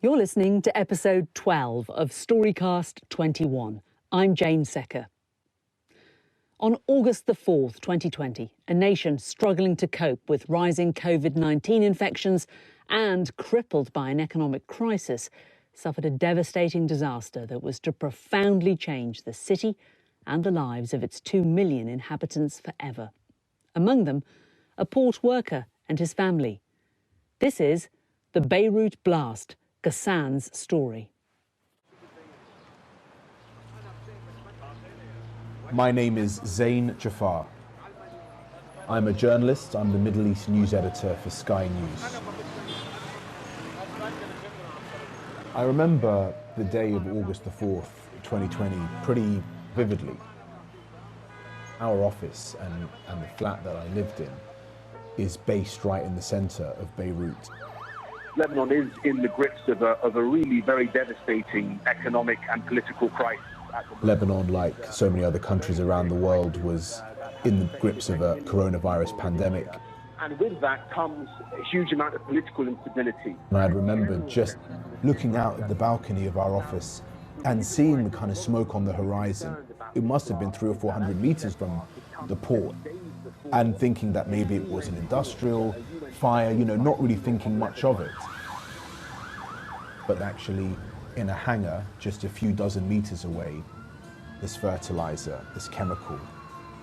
You're listening to episode 12 of StoryCast 21. I'm Jane Secker. On August the 4th, 2020, a nation struggling to cope with rising COVID-19 infections and crippled by an economic crisis suffered a devastating disaster that was to profoundly change the city and the lives of its 2 million inhabitants forever. Among them, a port worker and his family. This is the Beirut blast, Ghassan's story. My name is Zein Ja'Far. I'm a journalist. I'm the Middle East news editor for Sky News. I remember the day of August the 4th, 2020, pretty vividly. Our office and the flat that I lived in is based right in the center of Beirut. Lebanon is in the grips of a really very devastating economic and political crisis. Lebanon, like so many other countries around the world, was in the grips of a coronavirus pandemic. And with that comes a huge amount of political instability. And I remember just looking out at the balcony of our office and seeing the kind of smoke on the horizon. It must have been 300 or 400 meters from the port, and thinking that maybe it was an industrial fire, not really thinking much of it. But actually, in a hangar just a few dozen meters away, this fertilizer, this chemical,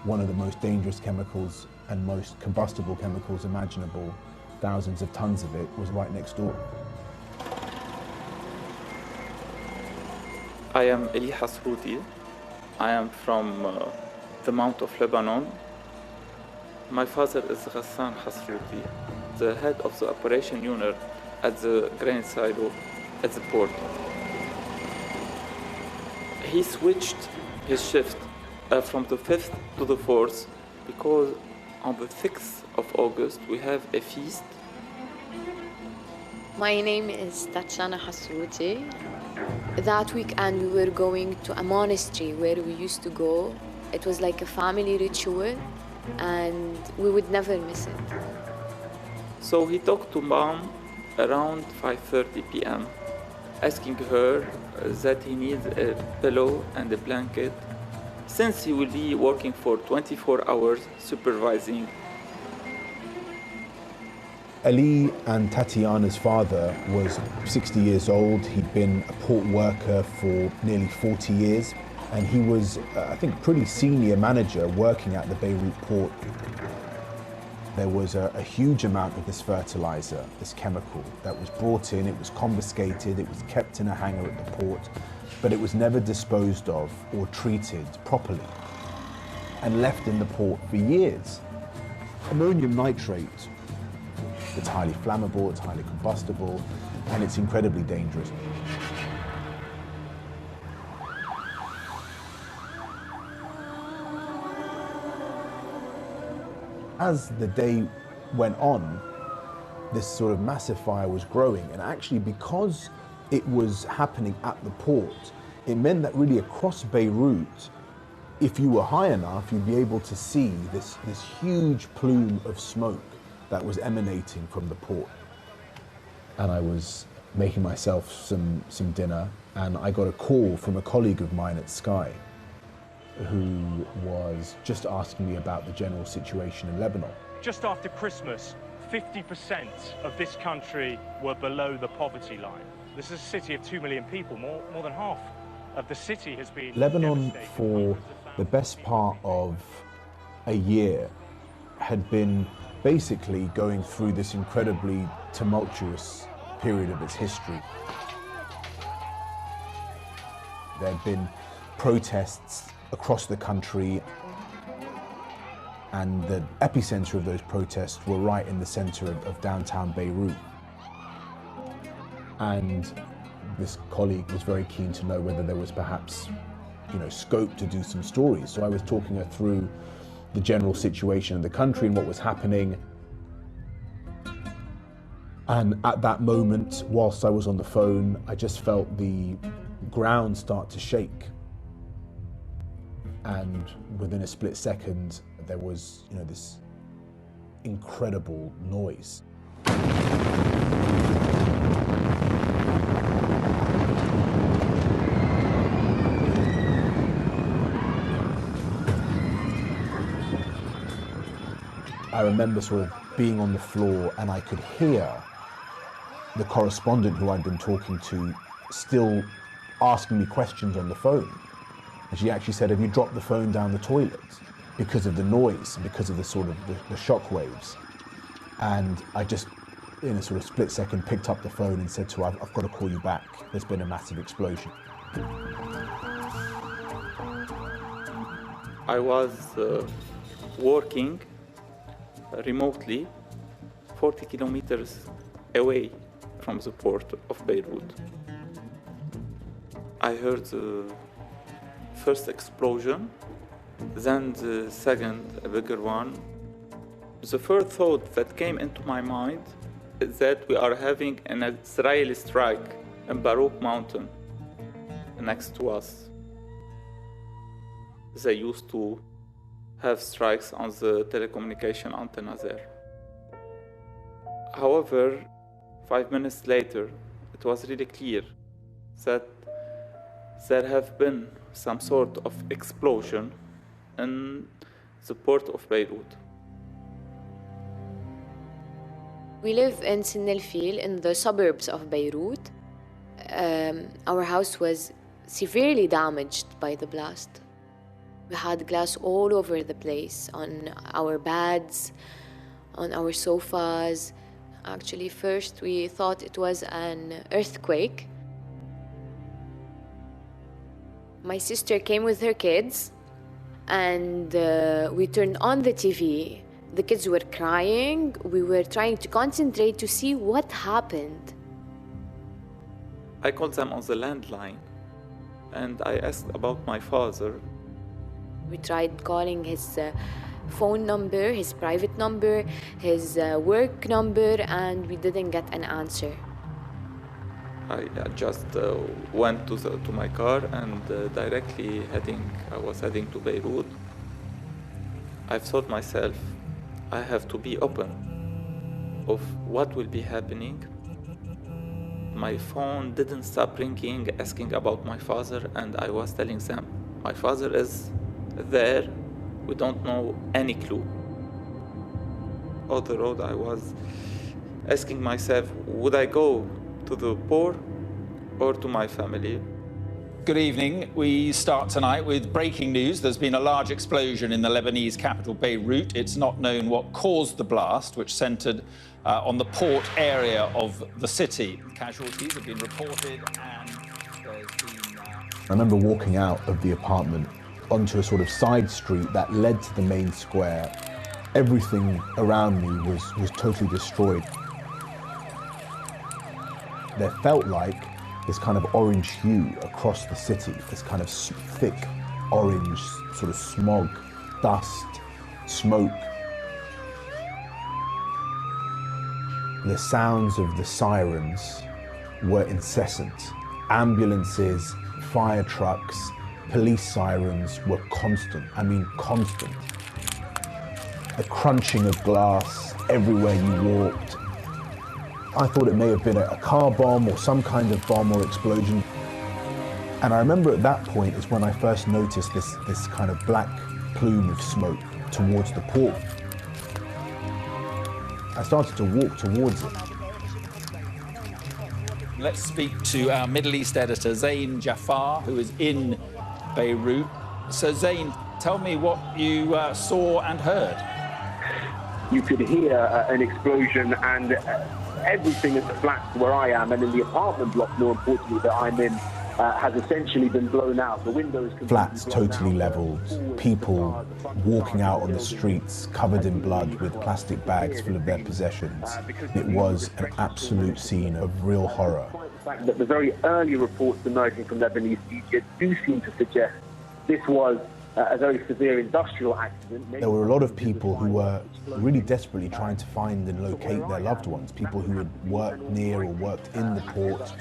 one of the most dangerous chemicals and most combustible chemicals imaginable, thousands of tons of it, was right next door. I am Zein Hasrouty. I am from the Mount of Lebanon. My father is Ghassan Hasrouty, the head of the operation unit at the grain silo at the port. He switched his shift from the 5th to the 4th because on the 6th of August we have a feast. My name is Ghassan Hasrouty. That weekend we were going to a monastery where we used to go. It was like a family ritual and we would never miss it. So he talked to mom around 5:30 p.m. asking her that he needs a pillow and a blanket since he will be working for 24 hours supervising. Ali and Tatiana's father was 60 years old. He'd been a port worker for nearly 40 years, and he was, I think, pretty senior manager working at the Beirut port. There was a huge amount of this fertilizer, this chemical, that was brought in. It was confiscated, it was kept in a hangar at the port, but it was never disposed of or treated properly and left in the port for years. Ammonium nitrate, it's highly flammable, it's highly combustible, and it's incredibly dangerous. As the day went on, this sort of massive fire was growing, and actually because it was happening at the port, it meant that really across Beirut, if you were high enough, you'd be able to see this huge plume of smoke that was emanating from the port. And I was making myself some dinner, and I got a call from a colleague of mine at Sky who was just asking me about the general situation in Lebanon. Just after Christmas, 50% of this country were below the poverty line. This is a city of 2 million people, more than half of the city has been Lebanon, devastated. for the best part of a year, had been basically going through this incredibly tumultuous period of its history. There had been protests across the country, and the epicenter of those protests were right in the center of downtown Beirut. And this colleague was very keen to know whether there was perhaps, scope to do some stories. So I was talking her through the general situation in the country and what was happening. And at that moment, whilst I was on the phone, I just felt the ground start to shake. And within a split second, there was, this incredible noise. I remember sort of being on the floor and I could hear the correspondent who I'd been talking to still asking me questions on the phone. And she actually said, have you dropped the phone down the toilet? Because of the noise, because of the sort of the shock waves. And I just, in a sort of split second, picked up the phone and said to her, I've got to call you back. There's been a massive explosion. I was working remotely 40 kilometers away from the port of Beirut. I heard the first explosion, then the second, a bigger one. The first thought that came into my mind is that we are having an Israeli strike in Beirut mountain next to us. They used to have strikes on the telecommunication antenna there. However, 5 minutes later, it was really clear that there have been some sort of explosion in the port of Beirut. We live in Sin el-Fil in the suburbs of Beirut. Our house was severely damaged by the blast. We had glass all over the place, on our beds, on our sofas. Actually, first we thought it was an earthquake. My sister came with her kids, and we turned on the TV. The kids were crying. We were trying to concentrate to see what happened. I called them on the landline, and I asked about my father. We tried calling his phone number, his private number, his work number, and we didn't get an answer. I just went to my car and I was heading to Beirut. I thought myself, I have to be open of what will be happening. My phone didn't stop ringing, asking about my father, and I was telling them, my father is there, we don't know any clue. On the road, I was asking myself, would I go to the port or to my family? Good evening. We start tonight with breaking news. There's been a large explosion in the Lebanese capital, Beirut. It's not known what caused the blast, which centred on the port area of the city. Casualties have been reported, and there's been... I remember walking out of the apartment onto a sort of side street that led to the main square. Everything around me was totally destroyed. There felt like this kind of orange hue across the city, this kind of thick orange sort of smog, dust, smoke. The sounds of the sirens were incessant. Ambulances, fire trucks, police sirens were constant. I mean, constant. The crunching of glass everywhere you walked. I thought it may have been a car bomb or some kind of bomb or explosion. And I remember at that point is when I first noticed this kind of black plume of smoke towards the port. I started to walk towards it. Let's speak to our Middle East editor, Zein Ja'Far, who is in Beirut. So, Zein, tell me what you saw and heard. You could hear an explosion, and everything in the flats where I am and in the apartment block, more importantly, that I'm in, has essentially been blown out. The windows flats totally leveled, people walking out on the streets covered in blood with plastic bags full of their possessions. It was an absolute scene of real horror. The fact that the very early reports emerging from Lebanese media do seem to suggest this was a very severe industrial accident. There were a lot of people who were really desperately trying to find and locate their loved ones, people who had worked near or worked in the port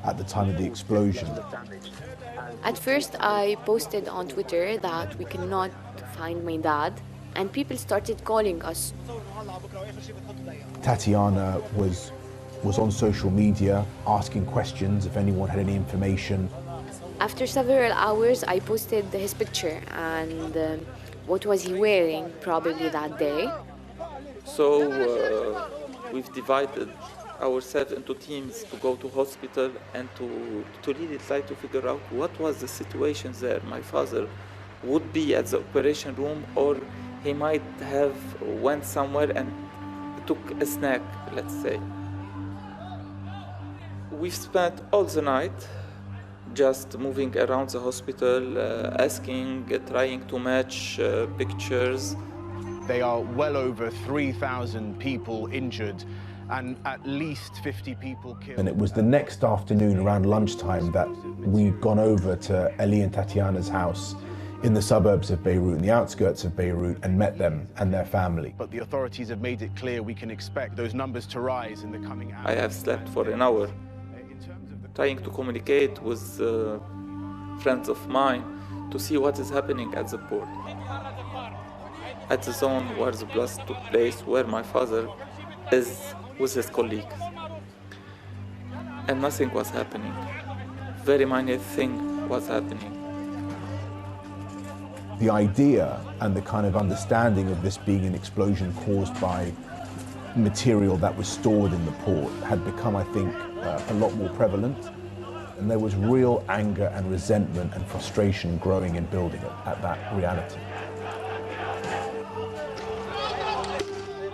at the time of the explosion. At first, I posted on Twitter that we cannot find my dad, and people started calling us. Tatiana was on social media asking questions if anyone had any information. After several hours, I posted his picture and what was he wearing probably that day. So we've divided ourselves into teams to go to hospital and to really try to figure out what was the situation there. My father would be at the operation room, or he might have went somewhere and took a snack, let's say. We've spent all the night just moving around the hospital, asking, trying to match pictures. They are well over 3,000 people injured and at least 50 people killed. And it was the next afternoon around lunchtime that we'd gone over to Eli and Tatiana's house in the suburbs of Beirut, in the outskirts of Beirut, and met them and their family. But the authorities have made it clear we can expect those numbers to rise in the coming hours. I have slept for an hour, trying to communicate with friends of mine to see what is happening at the port. At the zone where the blast took place, where my father is with his colleagues. And nothing was happening. Very minor thing was happening. The idea and the kind of understanding of this being an explosion caused by material that was stored in the port had become, I think, a lot more prevalent. And there was real anger and resentment and frustration growing and building at that reality.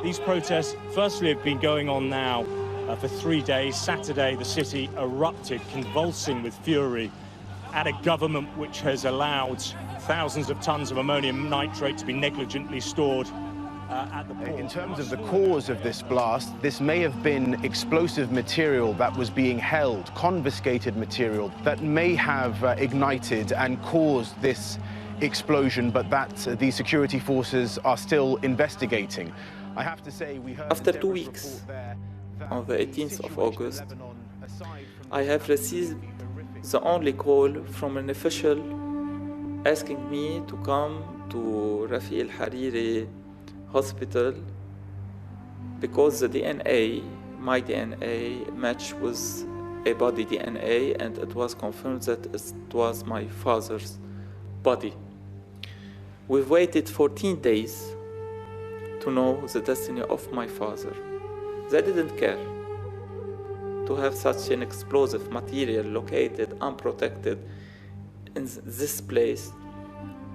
These protests, firstly, have been going on now for 3 days. Saturday, the city erupted, convulsing with fury at a government which has allowed thousands of tons of ammonium nitrate to be negligently stored at the port. In terms of the cause of this blast, this may have been explosive material that was being held, confiscated material that may have ignited and caused this explosion, but that the security forces are still investigating. I have to say, we heard after 2 weeks, on the 18th of August, I have received the only call from an official asking me to come to Rafi al-Hariri hospital because the DNA, my DNA, matched with a body DNA, and it was confirmed that it was my father's body. We've waited 14 days to know the destiny of my father. They didn't care to have such an explosive material located unprotected in this place.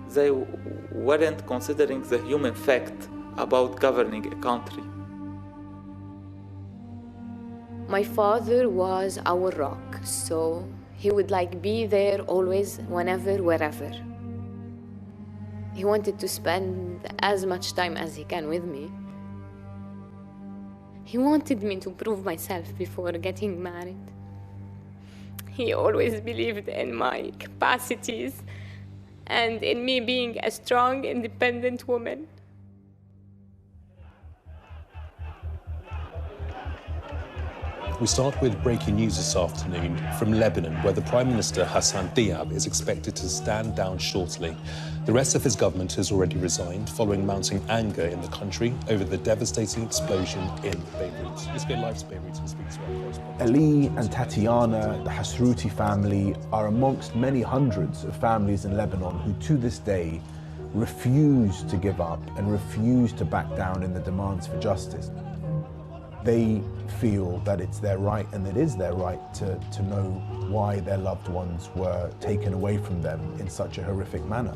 They weren't considering the human fact about governing a country. My father was our rock, so he would be there always, whenever, wherever. He wanted to spend as much time as he can with me. He wanted me to prove myself before getting married. He always believed in my capacities and in me being a strong, independent woman. We start with breaking news this afternoon from Lebanon, where the Prime Minister Ghassan Diab is expected to stand down shortly. The rest of his government has already resigned, following mounting anger in the country over the devastating explosion in Beirut. Let's go live to Beirut and speak to our correspondent. Eli and Tatiana, the Hasrouty family, are amongst many hundreds of families in Lebanon who to this day refuse to give up and refuse to back down in the demands for justice. They feel that it's their right, and it is their right, to know why their loved ones were taken away from them in such a horrific manner.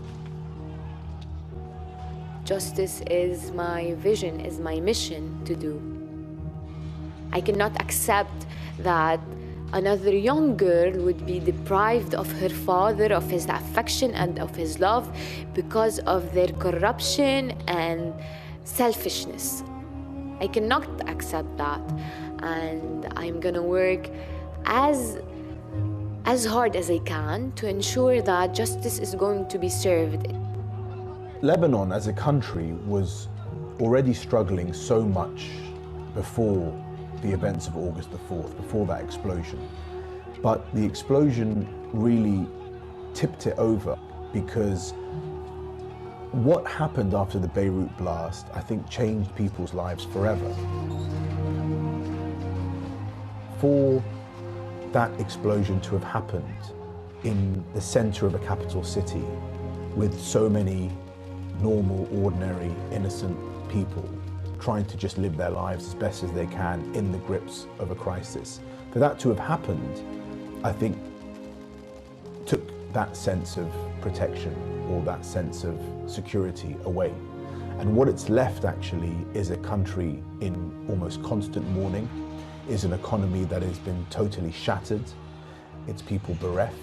Justice is my vision, is my mission to do. I cannot accept that another young girl would be deprived of her father, of his affection and of his love because of their corruption and selfishness. I cannot accept that, and I'm gonna work as hard as I can to ensure that justice is going to be served. Lebanon as a country was already struggling so much before the events of August the 4th, before that explosion. But the explosion really tipped it over, because what happened after the Beirut blast, I think, changed people's lives forever. For that explosion to have happened in the center of a capital city with so many normal, ordinary, innocent people, trying to just live their lives as best as they can in the grips of a crisis. For that to have happened, I think, took that sense of protection or that sense of security away. And what it's left actually is a country in almost constant mourning, is an economy that has been totally shattered, its people bereft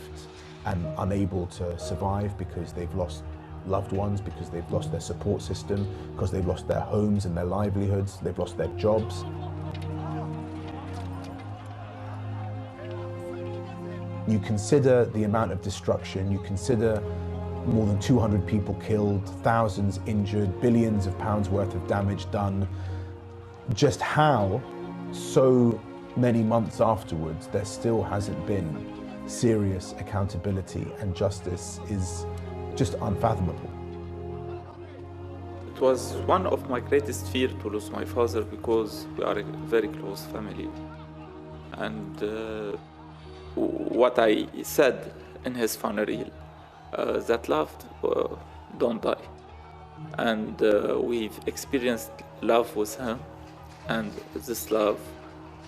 and unable to survive because they've lost loved ones, because they've lost their support system, because they've lost their homes and their livelihoods, they've lost their jobs. You consider the amount of destruction, you consider more than 200 people killed, thousands injured, billions of pounds worth of damage done, just how so many months afterwards there still hasn't been serious accountability and justice is just unfathomable. It was one of my greatest fears to lose my father because we are a very close family. And what I said in his funeral, that love don't die. And we've experienced love with him, and this love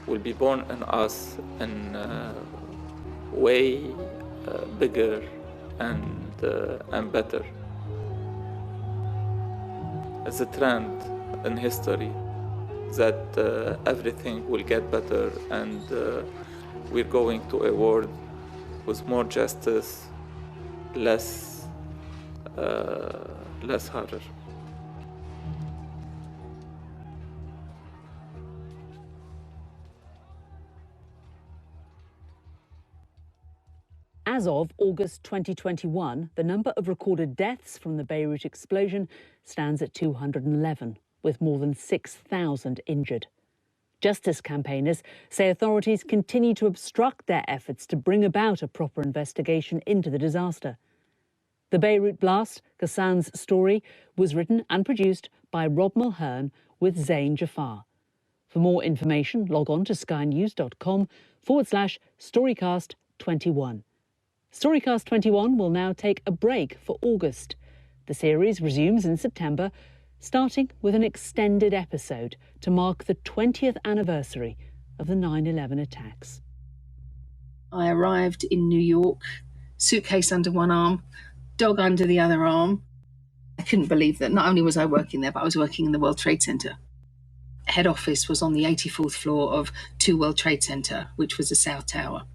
will be born in us in way bigger and better. It's a trend in history that everything will get better, and we're going to a world with more justice, less horror. As of August 2021, the number of recorded deaths from the Beirut explosion stands at 211, with more than 6,000 injured. Justice campaigners say authorities continue to obstruct their efforts to bring about a proper investigation into the disaster. The Beirut blast, Ghassan's story, was written and produced by Rob Mulhern with Zein Ja'Far. For more information, log on to skynews.com/StoryCast21. StoryCast 21 will now take a break for August. The series resumes in September, starting with an extended episode to mark the 20th anniversary of the 9/11 attacks. I arrived in New York, suitcase under one arm, dog under the other arm. I couldn't believe that not only was I working there, but I was working in the World Trade Center. Head office was on the 84th floor of 2 World Trade Center, which was the South Tower.